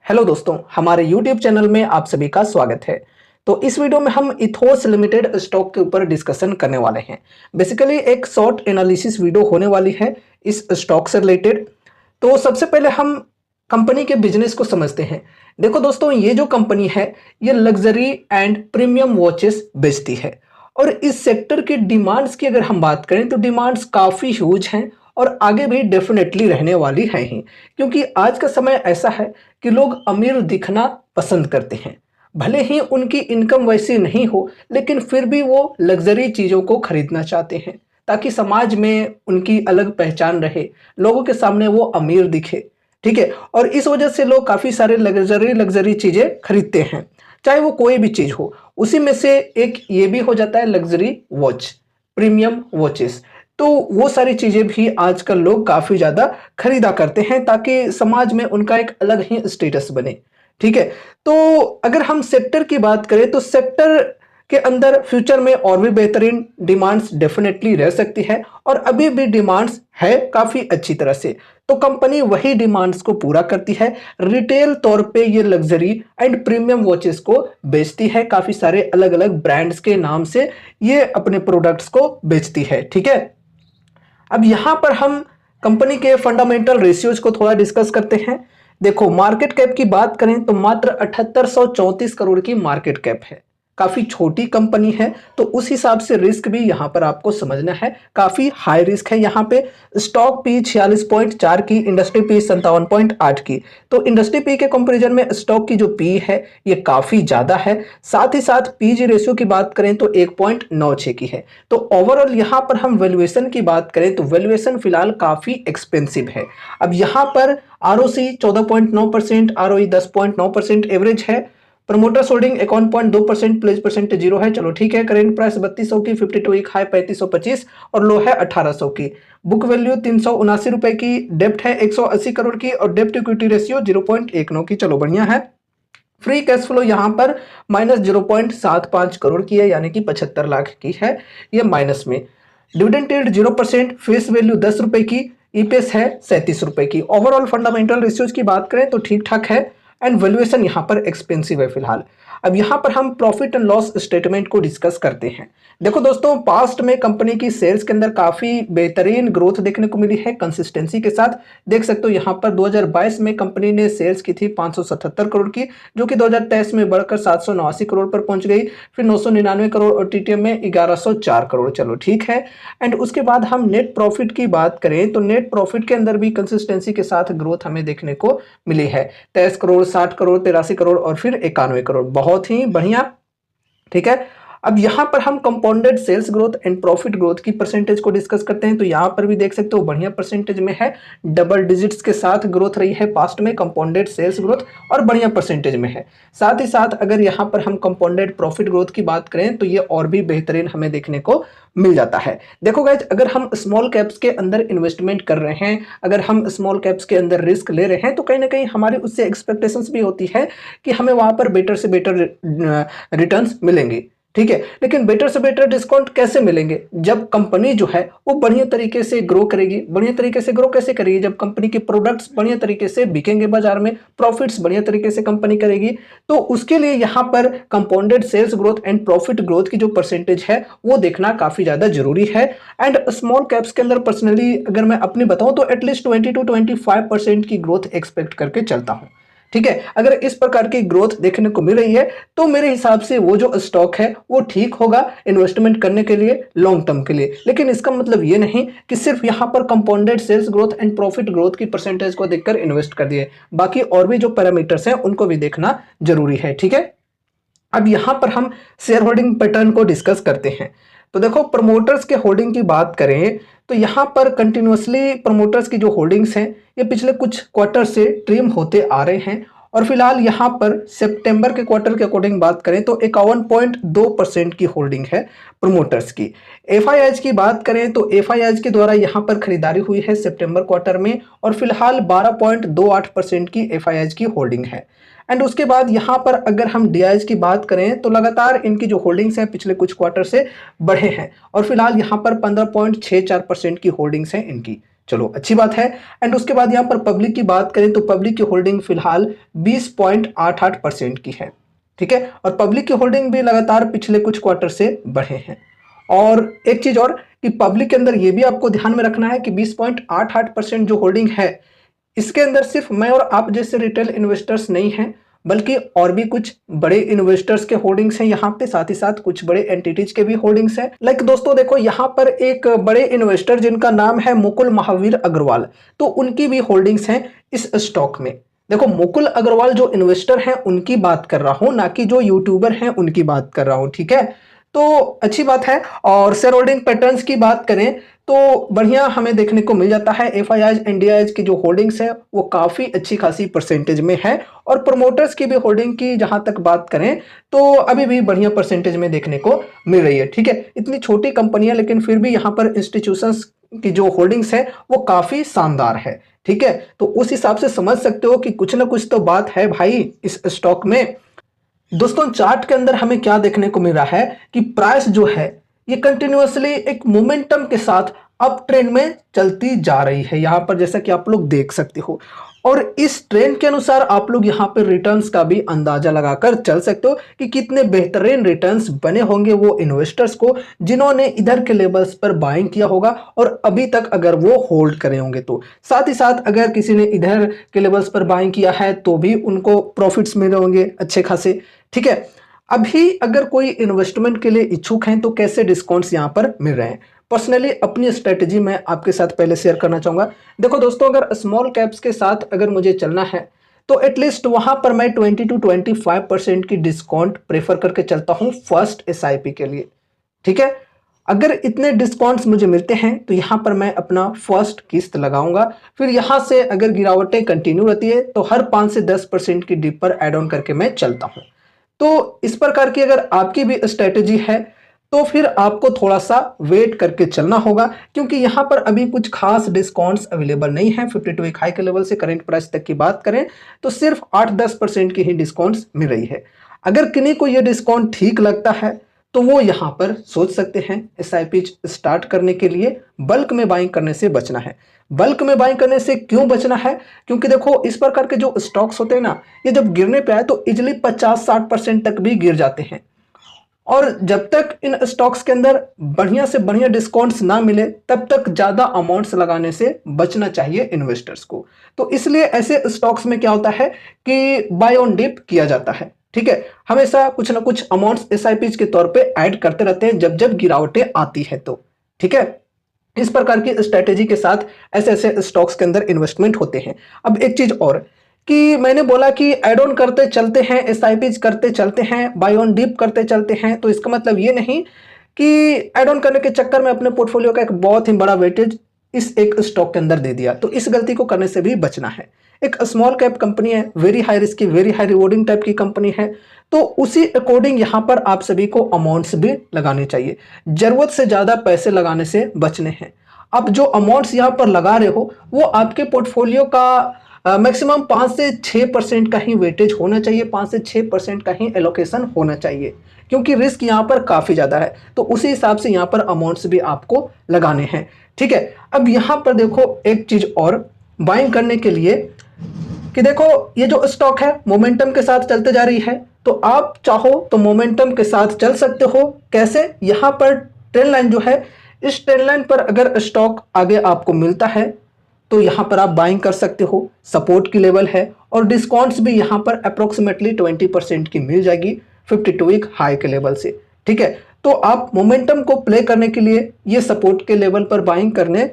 Hello दोस्तों, हमारे YouTube channel में आप सभी का स्वागत है। तो इस वीडियो में हम इथोस लिमिटेड स्टॉक के ऊपर डिस्कशन करने वाले हैं। बेसिकली एक शॉर्ट एनालिसिस वीडियो होने वाली है इस स्टॉक से रिलेटेड। तो सबसे पहले हम कंपनी के बिजनेस को समझते हैं। देखो दोस्तों, ये जो कंपनी है ये लग्जरी एंड प्रीमियम वॉचेस बेचती है और इस सेक्टर की डिमांड्स की अगर हम बात करें तो डिमांड्स काफ़ी ह्यूज हैं और आगे भी डेफिनेटली रहने वाली है ही, क्योंकि आज का समय ऐसा है कि लोग अमीर दिखना पसंद करते हैं। भले ही उनकी इनकम वैसी नहीं हो, लेकिन फिर भी वो लग्जरी चीज़ों को खरीदना चाहते हैं ताकि समाज में उनकी अलग पहचान रहे, लोगों के सामने वो अमीर दिखे। ठीक है, और इस वजह से लोग काफ़ी सारे लग्जरी लग्जरी चीज़ें खरीदते हैं, चाहे वो कोई भी चीज़ हो। उसी में से एक ये भी हो जाता है लग्जरी वॉच, प्रीमियम वॉचेस। तो वो सारी चीज़ें भी आजकल लोग काफ़ी ज़्यादा खरीदा करते हैं ताकि समाज में उनका एक अलग ही स्टेटस बने। ठीक है, तो अगर हम सेक्टर की बात करें तो सेक्टर के अंदर फ्यूचर में और भी बेहतरीन डिमांड्स डेफिनेटली रह सकती है और अभी भी डिमांड्स है काफ़ी अच्छी तरह से। तो कंपनी वही डिमांड्स को पूरा करती है। रिटेल तौर पे ये लग्जरी एंड प्रीमियम वॉचेस को बेचती है, काफ़ी सारे अलग अलग ब्रांड्स के नाम से ये अपने प्रोडक्ट्स को बेचती है। ठीक है, अब यहां पर हम कंपनी के फंडामेंटल रेशियोज को थोड़ा डिस्कस करते हैं। देखो, मार्केट कैप की बात करें तो मात्र 7834 करोड़ की मार्केट कैप है, काफी छोटी कंपनी है। तो उस हिसाब से रिस्क भी यहां पर आपको समझना है, काफी हाई रिस्क है। यहां पे स्टॉक पी 46.4 की, इंडस्ट्री पी 57.8 की। तो इंडस्ट्री पी के कंपैरिजन में स्टॉक की जो पी है ये काफी ज्यादा है। साथ ही साथ पीजी रेशियो की बात करें तो 1.96 की है। तो ओवरऑल यहां पर हम वैल्यूएशन की बात करें तो वैल्यूएशन फिलहाल काफी एक्सपेंसिव है। अब यहां पर आरओसी 14.9%, आरओई 10.9%, एवरेज है। प्रमोटर्स होल्डिंग 51.2%, प्लेज परसेंट 0 है। चलो ठीक है। करेंट प्राइस 3200 की, 52 वीक हाई 3525 और लो है 1800 की। बुक वैल्यू 379 रुपए की, डेप्ट है 180 करोड़ की और डेप्ट इक्विटी रेशियो 0.19 की। चलो बढ़िया है। फ्री कैश फ्लो यहाँ पर माइनस 0.75 करोड़ की है, यानी कि 75 लाख की है ये माइनस में। डिविडेंड यील्ड 0%, फेस वैल्यू 10 रुपए की, ईपीएस है 37 रुपए की। ओवरऑल फंडामेंटल रेशियोज की बात करें तो ठीक ठाक है एंड वैल्यूएशन यहाँ पर एक्सपेंसिव है फिलहाल। अब यहाँ पर हम प्रॉफिट एंड लॉस स्टेटमेंट को डिस्कस करते हैं। देखो दोस्तों, पास्ट में कंपनी की सेल्स के अंदर काफी बेहतरीन ग्रोथ देखने को मिली है कंसिस्टेंसी के साथ। देख सकते हो यहाँ पर 2022 में कंपनी ने सेल्स की थी 577 करोड़ की, जो कि 2023 में बढ़कर 789 करोड़ पर पहुंच गई। फिर 999 करोड़ और टीटीएम में 1104 करोड़। चलो ठीक है। एंड उसके बाद हम नेट प्रॉफिट की बात करें तो नेट प्रॉफिट के अंदर भी कंसिस्टेंसी के साथ ग्रोथ हमें देखने को मिली है। 23 करोड़, 60 करोड़, 83 करोड़ और फिर 91 करोड़। बहुत ही बढ़िया। ठीक है, अब यहां पर हम compounded sales growth and profit growth की परसेंटेज को डिस्कस करते हैं। तो यहां पर भी देख सकते हो बढ़िया परसेंटेज में है, डबल डिजिट्स के साथ ग्रोथ रही है पास्ट में कंपाउंडेड सेल्स ग्रोथ और बढ़िया परसेंटेज में है। साथ ही साथ अगर यहां पर हम कंपाउंडेड प्रॉफिट ग्रोथ की बात करें तो ये और भी बेहतरीन हमें देखने को मिल जाता है। देखो गाइज, अगर हम स्मॉल कैप्स के अंदर इन्वेस्टमेंट कर रहे हैं, अगर हम स्मॉल कैप्स के अंदर रिस्क ले रहे हैं तो कहीं ना कहीं हमारी उससे एक्सपेक्टेशंस भी होती है कि हमें वहां पर बेटर से बेटर रिटर्न्स मिलेंगे। ठीक है, लेकिन बेटर से बेटर डिस्काउंट कैसे मिलेंगे जब कंपनी जो है वो बढ़िया तरीके से ग्रो करेगी। बढ़िया तरीके से ग्रो कैसे करेगी? जब कंपनी के प्रोडक्ट्स बढ़िया तरीके से बिकेंगे बाजार में, प्रॉफिट्स बढ़िया तरीके से कंपनी करेगी। तो उसके लिए यहाँ पर compounded sales growth and profit growth की जो परसेंटेज है वो देखना काफी ज्यादा जरूरी है। एंड स्मॉल कैप्स के अंदर पर्सनली अगर मैं अपनी बताऊं तो एटलीस्ट 20 to 25% की ग्रोथ एक्सपेक्ट करके चलता हूं। ठीक है, अगर इस प्रकार की ग्रोथ देखने को मिल रही है तो मेरे हिसाब से वो जो स्टॉक है वो ठीक होगा इन्वेस्टमेंट करने के लिए लॉन्ग टर्म के लिए। लेकिन इसका मतलब ये नहीं कि सिर्फ यहां पर compounded sales growth and profit growth की परसेंटेज को देखकर इन्वेस्ट कर दिए, बाकी और भी जो पैरामीटर्स हैं उनको भी देखना जरूरी है। ठीक है, अब यहां पर हम शेयर होल्डिंग पैटर्न को डिस्कस करते हैं। तो देखो, प्रमोटर्स के होल्डिंग की बात करें तो यहां पर कंटिन्यूअसली प्रमोटर्स की जो होल्डिंग्स हैं ये पिछले कुछ क्वार्टर से ट्रिम होते आ रहे हैं और फिलहाल यहां पर सितंबर के क्वार्टर के अकॉर्डिंग बात करें तो 51.2% की होल्डिंग है प्रमोटर्स की। एफआईआईज की बात करें तो एफआईआईज के द्वारा यहां पर खरीदारी हुई है सितंबर क्वार्टर में और फिलहाल 12.28% की एफआईआईज की होल्डिंग है। एंड उसके बाद यहां पर अगर हम डीआईज की बात करें तो लगातार इनकी जो होल्डिंग्स हैं पिछले कुछ क्वार्टर से बढ़े हैं और फिलहाल यहां पर 15.64% की होल्डिंग्स हैं इनकी। चलो अच्छी बात है। एंड उसके बाद यहाँ पर पब्लिक की बात करें तो पब्लिक की होल्डिंग फिलहाल 20.88% की है, ठीक है। और पब्लिक की होल्डिंग भी लगातार पिछले कुछ क्वार्टर से बढ़े हैं। और एक चीज और कि पब्लिक के अंदर ये भी आपको ध्यान में रखना है कि 20.88% जो होल्डिंग है, इसके अंदर सिर्फ मैं और आप जैसे रिटेल इन्वेस्टर्स नहीं हैं, बल्कि और भी कुछ बड़े इन्वेस्टर्स के होल्डिंग्स हैं यहाँ पे, साथ ही साथ कुछ बड़े एंटिटीज के भी होल्डिंग्स हैं। लाइक दोस्तों देखो, यहाँ पर एक बड़े इन्वेस्टर जिनका नाम है मुकुल महावीर अग्रवाल, तो उनकी भी होल्डिंग्स हैं इस स्टॉक में। देखो, मुकुल अग्रवाल जो इन्वेस्टर हैं उनकी बात कर रहा हूं, ना कि जो यूट्यूबर हैं उनकी बात कर रहा हूं, ठीक है। तो अच्छी बात है। और शेयर होल्डिंग पैटर्न्स की बात करें तो बढ़िया हमें देखने को मिल जाता है। एफआईआईज एनडीआईज की जो होल्डिंग्स है वो काफी अच्छी खासी परसेंटेज में है। और प्रमोटर्स की भी होल्डिंग की जहां तक बात करें तो अभी भी बढ़िया परसेंटेज में देखने को मिल रही है, ठीक है। इतनी छोटी कंपनियां लेकिन फिर भी यहाँ पर इंस्टीट्यूशंस की जो होल्डिंग्स है वो काफी शानदार है, ठीक है। तो उस हिसाब से समझ सकते हो कि कुछ ना कुछ तो बात है भाई इस स्टॉक में। दोस्तों चार्ट के अंदर हमें क्या देखने को मिल रहा है कि प्राइस जो है ये कंटिन्यूअसली एक मोमेंटम के साथ अप ट्रेंड में चलती जा रही है, यहां पर जैसा कि आप लोग देख सकते हो। और इस ट्रेंड के अनुसार आप लोग यहां पर रिटर्न्स का भी अंदाजा लगाकर चल सकते हो कि कितने बेहतरीन रिटर्न्स बने होंगे वो इन्वेस्टर्स को जिन्होंने इधर के लेवल्स पर बाइंग किया होगा और अभी तक अगर वो होल्ड करे होंगे तो। साथ ही साथ अगर किसी ने इधर के लेवल्स पर बाइंग किया है तो भी उनको प्रॉफिट्स मिले होंगे अच्छे खासे, ठीक है। अभी अगर कोई इन्वेस्टमेंट के लिए इच्छुक हैं तो कैसे डिस्काउंट्स यहां पर मिल रहे हैं, पर्सनली अपनी स्ट्रेटेजी मैं आपके साथ पहले शेयर करना चाहूंगा। देखो दोस्तों, अगर स्मॉल कैप्स के साथ अगर मुझे चलना है तो एटलीस्ट वहां पर मैं 20 to 25% की डिस्काउंट प्रेफर करके चलता हूं फर्स्ट एसआईपी के लिए, ठीक है। अगर इतने डिस्काउंट्स मुझे मिलते हैं तो यहां पर मैं अपना फर्स्ट किस्त लगाऊंगा। फिर यहां से अगर गिरावटें कंटिन्यू रहती है तो हर 5 से 10% की डिप पर एड ऑन करके मैं चलता हूं। तो इस प्रकार की अगर आपकी भी स्ट्रेटेजी है तो फिर आपको थोड़ा सा वेट करके चलना होगा, क्योंकि यहां पर अभी कुछ खास डिस्काउंट्स अवेलेबल नहीं है। 52 वीक हाई के लेवल से करंट प्राइस तक की बात करें तो सिर्फ 8-10% की ही डिस्काउंट्स मिल रही है। अगर किन्हीं को यह डिस्काउंट ठीक लगता है तो वो यहां पर सोच सकते हैं एसआईपी स्टार्ट करने के लिए। बल्क में बाइंग करने से बचना है। बल्क में बाइंग करने से क्यों बचना है, क्योंकि देखो इस प्रकार के जो स्टॉक्स होते हैं ना, ये जब गिरने पे आए तो इजिली 50-60% तक भी गिर जाते हैं। और जब तक इन स्टॉक्स के अंदर बढ़िया से बढ़िया डिस्काउंट्स ना मिले तब तक ज्यादा अमाउंट्स लगाने से बचना चाहिए इन्वेस्टर्स को। तो इसलिए ऐसे स्टॉक्स में क्या होता है कि बाय ऑन डिप किया जाता है, ठीक है। हमेशा कुछ ना कुछ अमाउंट्स एसआईपी के तौर पे ऐड करते रहते हैं जब जब गिरावटें आती है तो, ठीक है। इस प्रकार की स्ट्रेटेजी के साथ ऐसे ऐसे स्टॉक्स के अंदर इन्वेस्टमेंट होते हैं। अब एक चीज और कि मैंने बोला कि एड ऑन करते चलते हैं, एसआईपी करते चलते हैं, बाय ऑन डिप करते चलते हैं, तो इसका मतलब ये नहीं कि एड ऑन करने के चक्कर में अपने पोर्टफोलियो का एक बहुत ही बड़ा वेटेज इस एक स्टॉक के अंदर दे दिया। तो इस गलती को करने से भी बचना है। एक स्मॉल कैप कंपनी है, वेरी हाई रिस्क की, वेरी हाई रिवॉर्डिंग टाइप की कंपनी है, तो उसी अकॉर्डिंग यहां पर आप सभी को अमाउंट्स भी लगाने चाहिए। जरूरत से ज्यादा पैसे लगाने से बचने हैं। अब जो अमाउंट्स यहां पर लगा रहे हो वो आपके पोर्टफोलियो का मैक्सिमम 5 से 6% का ही वेटेज होना चाहिए, 5 से 6% का ही एलोकेशन होना चाहिए, क्योंकि रिस्क यहाँ पर काफ़ी ज़्यादा है। तो उसी हिसाब से यहाँ पर अमाउंट्स भी आपको लगाने हैं, ठीक है। अब यहाँ पर देखो एक चीज़ और बाइंग करने के लिए कि देखो ये जो स्टॉक है मोमेंटम के साथ चलते जा रही है, तो आप चाहो तो मोमेंटम के साथ चल सकते हो। कैसे, यहाँ पर ट्रेंड लाइन जो है, इस ट्रेंड लाइन पर अगर स्टॉक आगे आपको मिलता है तो यहां पर आप बाइंग कर सकते हो। सपोर्ट की लेवल है और डिस्काउंट्स भी यहां पर अप्रोक्सीमेटली 20% की मिल जाएगी 52 वीक हाई के लेवल से, ठीक है। तो आप मोमेंटम को प्ले करने के लिए ये सपोर्ट के लेवल पर बाइंग करने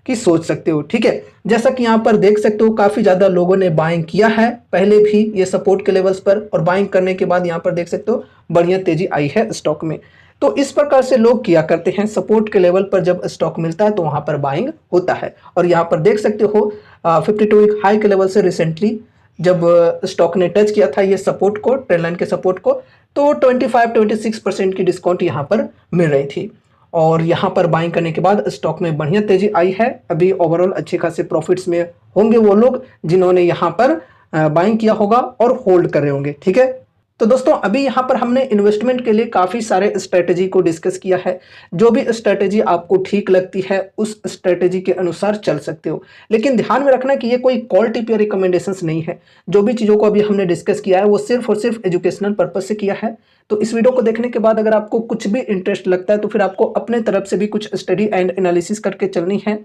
की सोच सकते हो, ठीक है। जैसा कि यहां पर देख सकते हो काफी ज्यादा लोगों ने बाइंग किया है पहले भी ये सपोर्ट के लेवल्स पर, और बाइंग करने के बाद यहां पर देख सकते हो बढ़िया तेजी आई है स्टॉक में। तो इस प्रकार से लोग किया करते हैं, सपोर्ट के लेवल पर जब स्टॉक मिलता है तो वहां पर बाइंग होता है। और यहां पर देख सकते हो 52 वीक हाई के लेवल से रिसेंटली जब स्टॉक ने टच किया था ये सपोर्ट को, ट्रेंड लाइन के सपोर्ट को, तो 25-26% की डिस्काउंट यहां पर मिल रही थी। और यहां पर बाइंग करने के बाद स्टॉक में बढ़िया तेजी आई है। अभी ओवरऑल अच्छे खासे प्रॉफिट्स में होंगे वो लोग जिन्होंने यहां पर बाइंग किया होगा और होल्ड कर रहे होंगे, ठीक है। तो दोस्तों अभी यहाँ पर हमने इन्वेस्टमेंट के लिए काफ़ी सारे स्ट्रेटेजी को डिस्कस किया है। जो भी स्ट्रेटेजी आपको ठीक लगती है उस स्ट्रेटेजी के अनुसार चल सकते हो। लेकिन ध्यान में रखना कि ये कोई कॉल टिप या रिकमेंडेशंस नहीं है। जो भी चीज़ों को अभी हमने डिस्कस किया है वो सिर्फ और सिर्फ एजुकेशनल पर्पज से किया है। तो इस वीडियो को देखने के बाद अगर आपको कुछ भी इंटरेस्ट लगता है तो फिर आपको अपने तरफ से भी कुछ स्टडी एंड एनालिसिस करके चलनी है।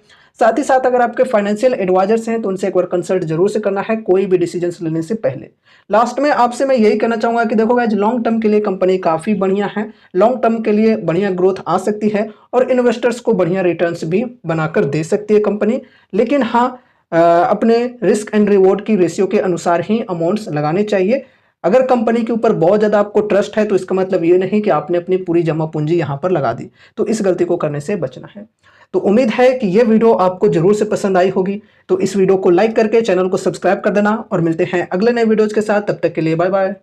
साथ ही साथ अगर आपके फाइनेंशियल एडवाइजर्स हैं तो उनसे एक बार कंसल्ट जरूर से करना है कोई भी डिसीजंस लेने से पहले। लास्ट में आपसे मैं यही कहना चाहूंगा कि देखो गाइस, लॉन्ग टर्म के लिए कंपनी काफी बढ़िया है। लॉन्ग टर्म के लिए बढ़िया ग्रोथ आ सकती है और इन्वेस्टर्स को बढ़िया रिटर्न्स भी बनाकर दे सकती है कंपनी। लेकिन हाँ, अपने रिस्क एंड रिवॉर्ड की रेशियो के अनुसार ही अमाउंट्स लगाने चाहिए। अगर कंपनी के ऊपर बहुत ज़्यादा आपको ट्रस्ट है तो इसका मतलब ये नहीं कि आपने अपनी पूरी जमा पूंजी यहाँ पर लगा दी। तो इस गलती को करने से बचना है। तो उम्मीद है कि ये वीडियो आपको जरूर से पसंद आई होगी। तो इस वीडियो को लाइक करके चैनल को सब्सक्राइब कर देना और मिलते हैं अगले नए वीडियोज के साथ। तब तक के लिए बाय बाय।